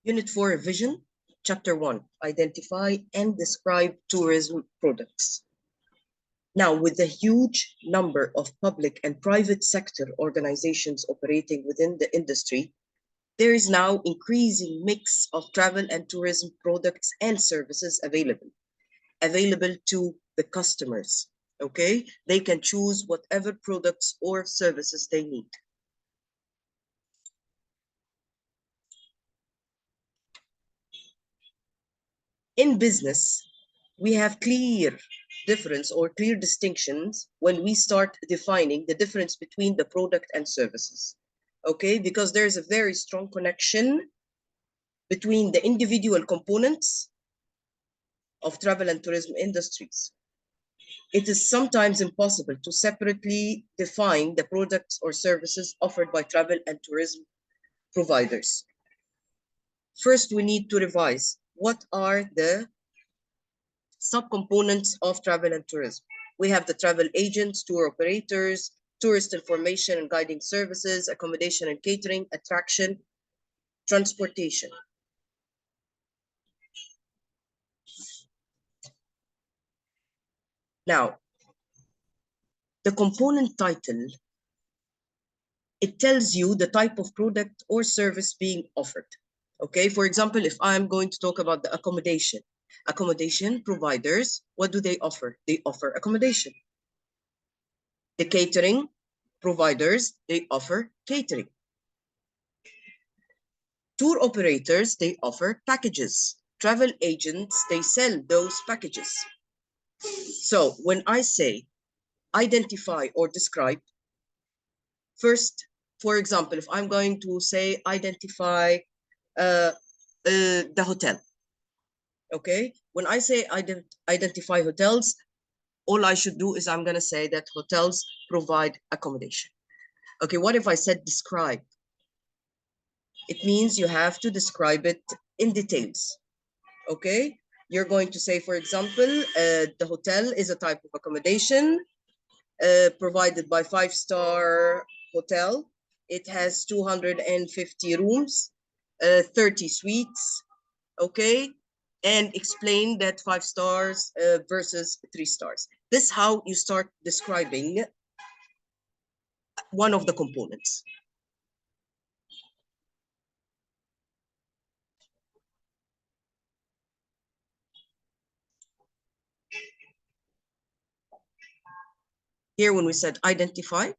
Unit 4 Vision, Chapter 1, Identify and Describe Tourism Products. Now, with the huge number of public and private sector organizations operating within the industry, there is now increasing mix of travel and tourism products and services available to the customers, okay? They can choose whatever products or services they need. In business, we have clear difference or clear distinctions when we start defining the difference between the product and services, okay? Because there's a very strong connection between the individual components of travel and tourism industries. It is sometimes impossible to separately define the products or services offered by travel and tourism providers. First, we need to revise what are the subcomponents of travel and tourism. We have the travel agents, tour operators, tourist information and guiding services, accommodation and catering, attraction, transportation. Now, the component title, it tells you the type of product or service being offered. Okay, for example, if I'm going to talk about the accommodation providers, what do they offer? They offer accommodation. The catering providers, they offer catering. Tour operators, they offer packages. Travel agents, they sell those packages. So when I say identify or describe, first, for example, if I'm going to say identify the hotel, okay? When I say identify hotels, all I should do is I'm gonna say that hotels provide accommodation. Okay, what if I said describe? It means you have to describe it in details, okay? You're going to say, for example, the hotel is a type of accommodation provided by 5-star hotel. It has 250 rooms, 30 suites, okay? And explain that 5 stars versus 3 stars. This is how you start describing one of the components. Here, when we said identify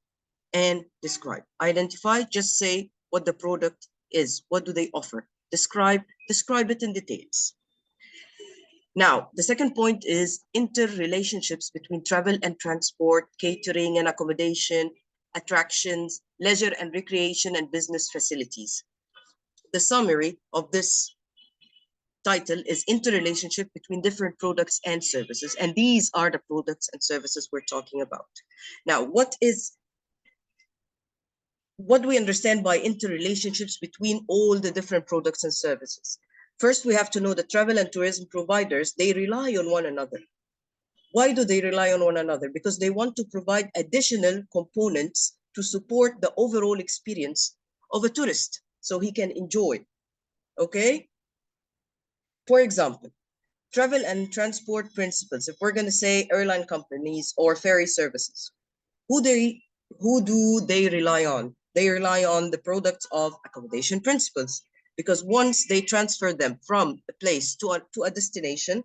and describe. Identify, just say what the product is. What do they offer? Describe it in details. Now, the second point is interrelationships between travel and transport, catering and accommodation, attractions, leisure and recreation, and business facilities. The summary of this title is interrelationship between different products and services. And these are the products and services we're talking about. Now, what do we understand by interrelationships between all the different products and services? First, we have to know that travel and tourism providers, they rely on one another. Why do they rely on one another? Because they want to provide additional components to support the overall experience of a tourist so he can enjoy, okay? For example, travel and transport principles, if we're gonna say airline companies or ferry services, who do they rely on? They rely on the products of accommodation principles, because once they transfer them from a place to a destination,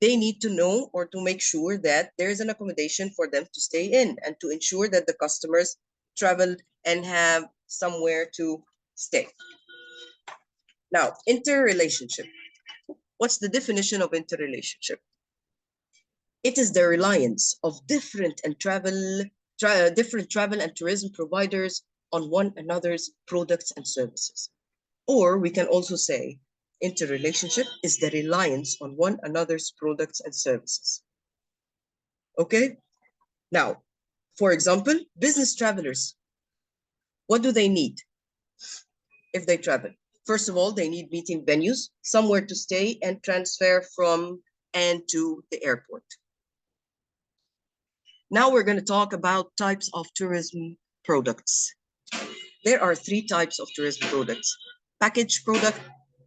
they need to know or to make sure that there is an accommodation for them to stay in and to ensure that the customers travel and have somewhere to stay. Now, interrelationship. What's the definition of interrelationship? It is the reliance of different travel and tourism providers on one another's products and services. Or we can also say interrelationship is the reliance on one another's products and services. Okay? Now, for example, business travelers, what do they need if they travel? First of all, they need meeting venues, somewhere to stay and transfer from and to the airport. Now we're going to talk about types of tourism products. There are 3 types of tourism products: package product,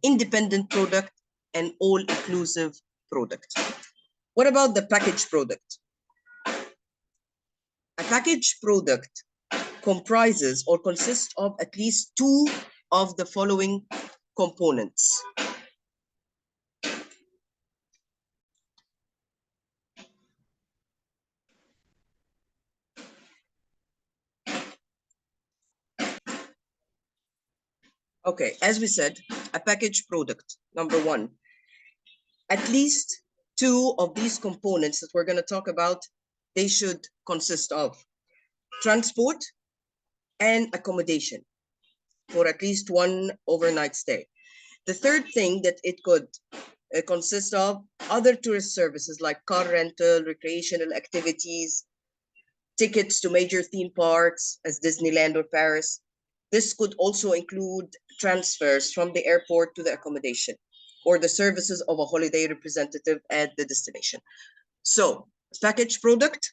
independent product, and all-inclusive product. What about the package product? A package product comprises or consists of at least two of the following components. Okay, as we said, a package product, number one, at least two of these components that we're going to talk about, they should consist of transport and accommodation for at least one overnight stay. The third thing that it could consist of other tourist services like car rental, recreational activities, tickets to major theme parks as Disneyland or Paris. This could also include transfers from the airport to the accommodation or the services of a holiday representative at the destination. So, package product,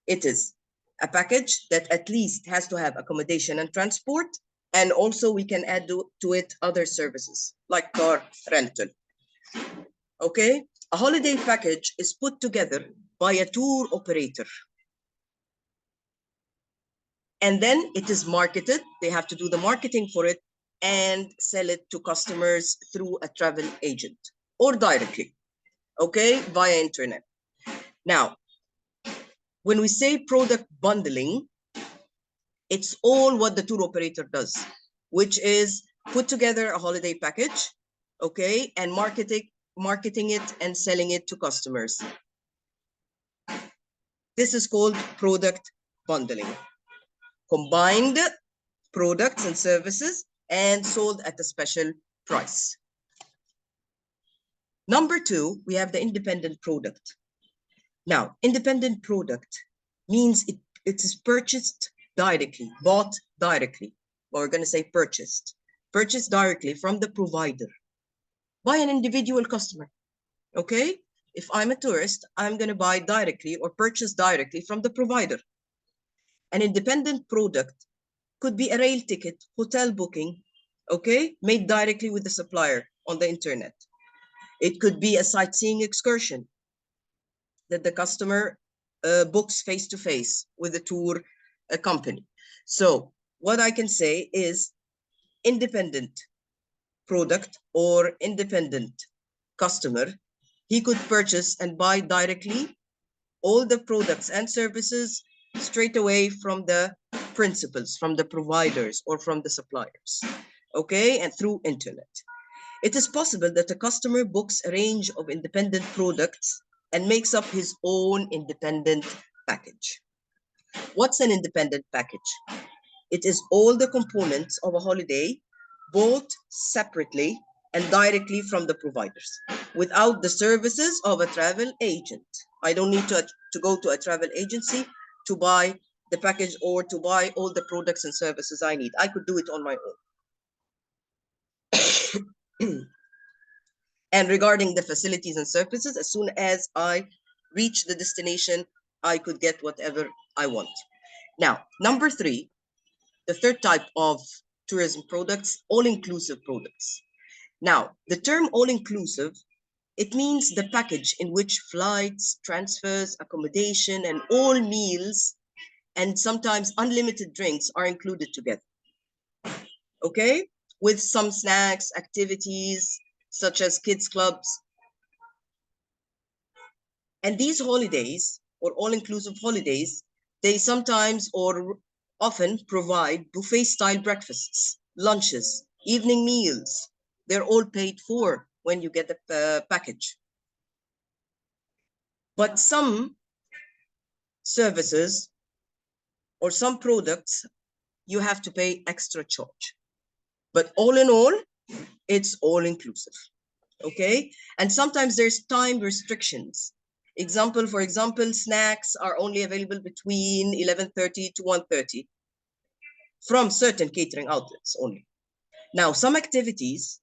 it is a package that at least has to have accommodation and transport, and also we can add to it other services like car rental. Okay, a holiday package is put together by a tour operator. And then it is marketed. They have to do the marketing for it and sell it to customers through a travel agent or directly, okay, via internet. Now, when we say product bundling, it's all what the tour operator does, which is put together a holiday package, okay, and marketing it and selling it to customers. This is called product bundling. Combined products and services and sold at a special price. Number two, we have the independent product. Now, independent product means it is purchased directly, bought directly, or we're going to say purchased directly from the provider by an individual customer, okay? If I'm a tourist, I'm going to buy directly or purchase directly from the provider. An independent product could be a rail ticket, hotel booking, okay, made directly with the supplier on the internet. It could be a sightseeing excursion that the customer books face-to-face with the tour company. So what I can say is independent product or independent customer, he could purchase and buy directly all the products and services straight away from the principals, from the providers or from the suppliers, okay, and through internet. It is possible that a customer books a range of independent products and makes up his own independent package. What's an independent package? It is all the components of a holiday bought separately and directly from the providers without the services of a travel agent. I don't need to go to a travel agency to buy the package or to buy all the products and services I need. I could do it on my own. And regarding the facilities and services, as soon as I reach the destination, I could get whatever I want. Now, number three, the third type of tourism products, all-inclusive products. Now, the term all-inclusive, it means the package in which flights, transfers, accommodation, and all meals, and sometimes unlimited drinks are included together. Okay? With some snacks, activities, such as kids clubs. And these holidays, or all-inclusive holidays, they sometimes or often provide buffet-style breakfasts, lunches, evening meals. They're all paid for when you get the package. But some services or some products, you have to pay extra charge. But all in all, it's all-inclusive, okay? And sometimes there's time restrictions. For example, snacks are only available between 11:30 to 1:30 from certain catering outlets only. Now, some activities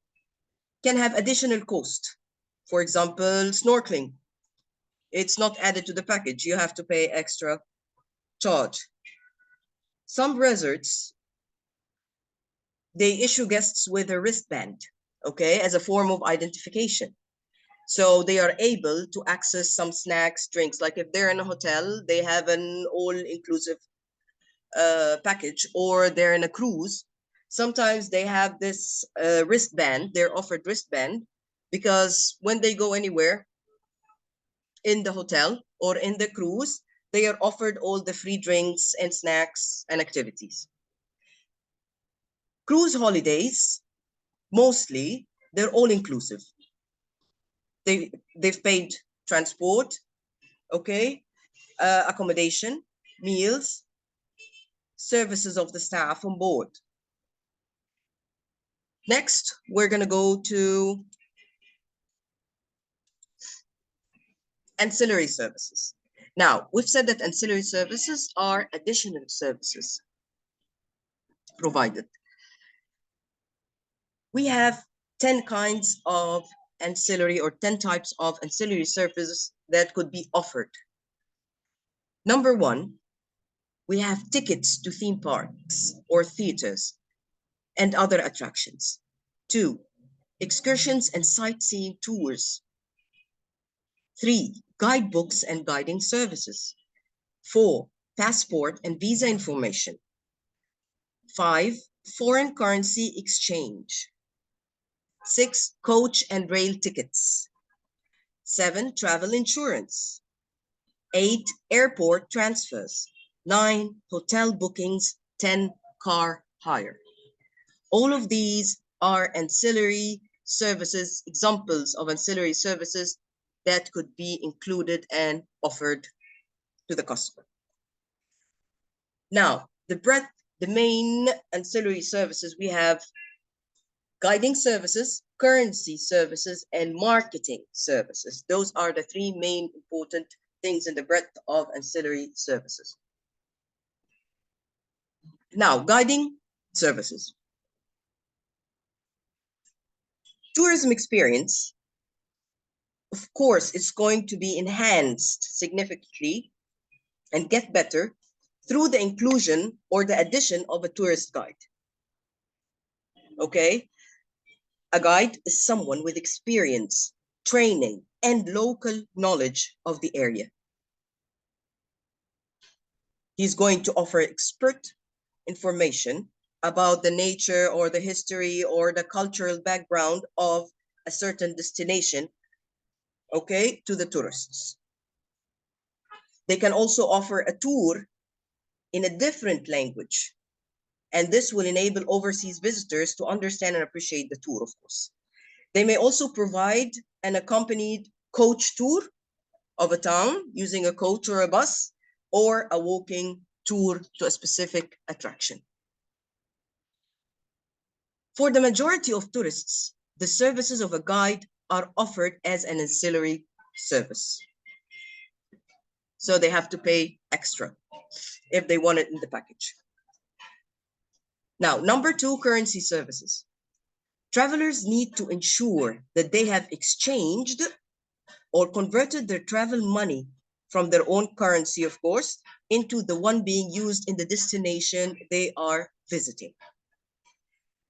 can have additional cost. For example, snorkeling. It's not added to the package. You have to pay extra charge. Some resorts, they issue guests with a wristband okay, as a form of identification. So they are able to access some snacks, drinks. Like if they're in a hotel, they have an all-inclusive package, or they're in a cruise. Sometimes they have this wristband, they're offered wristband, because when they go anywhere in the hotel or in the cruise, they are offered all the free drinks and snacks and activities. Cruise holidays, mostly, they're all inclusive. They've paid transport, okay, accommodation, meals, services of the staff on board. Next, we're going to go to ancillary services. Now, we've said that ancillary services are additional services provided. We have 10 kinds of ancillary, or 10 types of ancillary services that could be offered. Number one, we have tickets to theme parks or theaters and other attractions. Two, excursions and sightseeing tours. Three, guidebooks and guiding services. Four, passport and visa information. Five, foreign currency exchange. Six, coach and rail tickets. Seven, travel insurance. Eight, airport transfers. Nine, hotel bookings. 10, car hire. All of these are ancillary services, examples of ancillary services that could be included and offered to the customer. Now, the main ancillary services, we have guiding services, currency services, and marketing services. Those are the three main important things in the breadth of ancillary services. Now, guiding services. Tourism experience, of course, it's going to be enhanced significantly and get better through the inclusion or the addition of a tourist guide. Okay? A guide is someone with experience, training, and local knowledge of the area. He's going to offer expert information about the nature or the history or the cultural background of a certain destination, okay, to the tourists. They can also offer a tour in a different language, and this will enable overseas visitors to understand and appreciate the tour, of course. They may also provide an accompanied coach tour of a town using a coach or a bus, or a walking tour to a specific attraction. For the majority of tourists, the services of a guide are offered as an ancillary service. So they have to pay extra if they want it in the package. Now, number two, currency services. Travelers need to ensure that they have exchanged or converted their travel money from their own currency, of course, into the one being used in the destination they are visiting.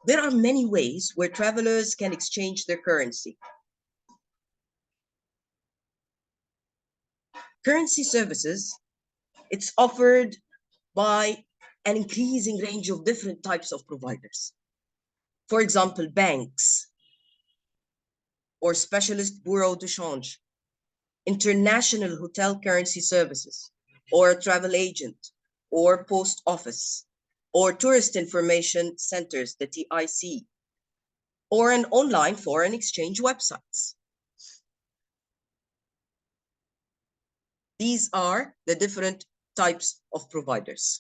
There are many ways where travelers can exchange their currency. Currency services, it's offered by an increasing range of different types of providers. For example, banks or specialist bureau de change, international hotel currency services, or a travel agent, or post office, or tourist information centers, the TIC, or an online foreign exchange websites. These are the different types of providers.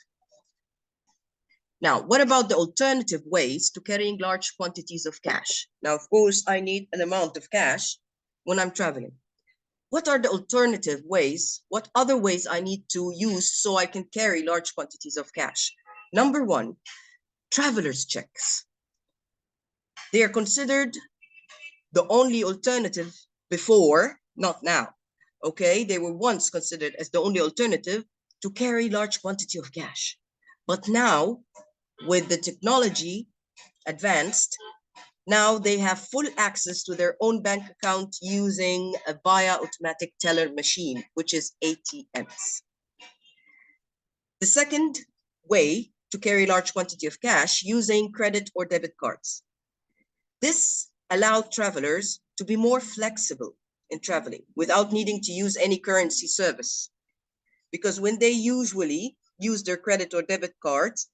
Now, what about the alternative ways to carrying large quantities of cash? Now, of course, I need an amount of cash when I'm traveling. What are the alternative ways? What other ways I need to use so I can carry large quantities of cash? Number one, traveler's checks. They are considered the only alternative before, not now. Okay, they were once considered as the only alternative to carry large quantity of cash. But now, with the technology advanced, Now they have full access to their own bank account using a via automatic teller machine, which is ATMs. The second way to carry large quantity of cash using credit or debit cards. This allowed travelers to be more flexible in traveling without needing to use any currency service. Because when they usually use their credit or debit cards,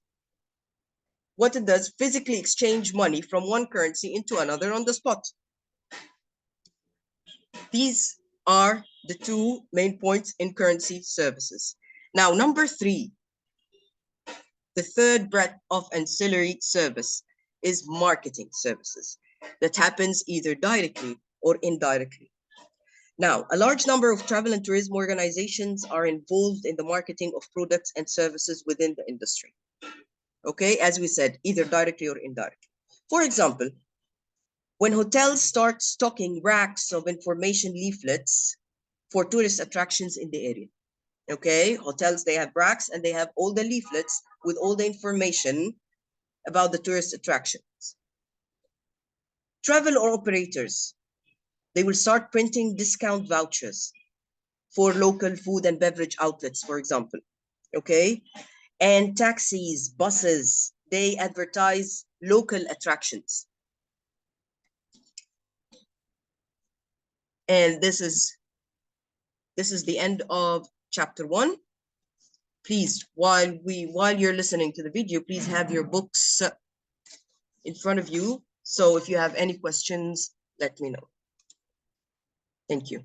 what it does, physically exchange money from one currency into another on the spot. These are the two main points in currency services. Now, number three, the third breadth of ancillary service is marketing services that happens either directly or indirectly. Now, a large number of travel and tourism organizations are involved in the marketing of products and services within the industry. Okay, as we said, either directly or indirectly. For example, when hotels start stocking racks of information leaflets for tourist attractions in the area. Okay, hotels, they have racks and they have all the leaflets with all the information about the tourist attractions. Travel or operators, they will start printing discount vouchers for local food and beverage outlets, for example. Okay, and taxis, buses, they advertise local attractions. And this is the end of chapter 1. Please, while you're listening to the video, please have your books in front of you. So if you have any questions, let me know. Thank you.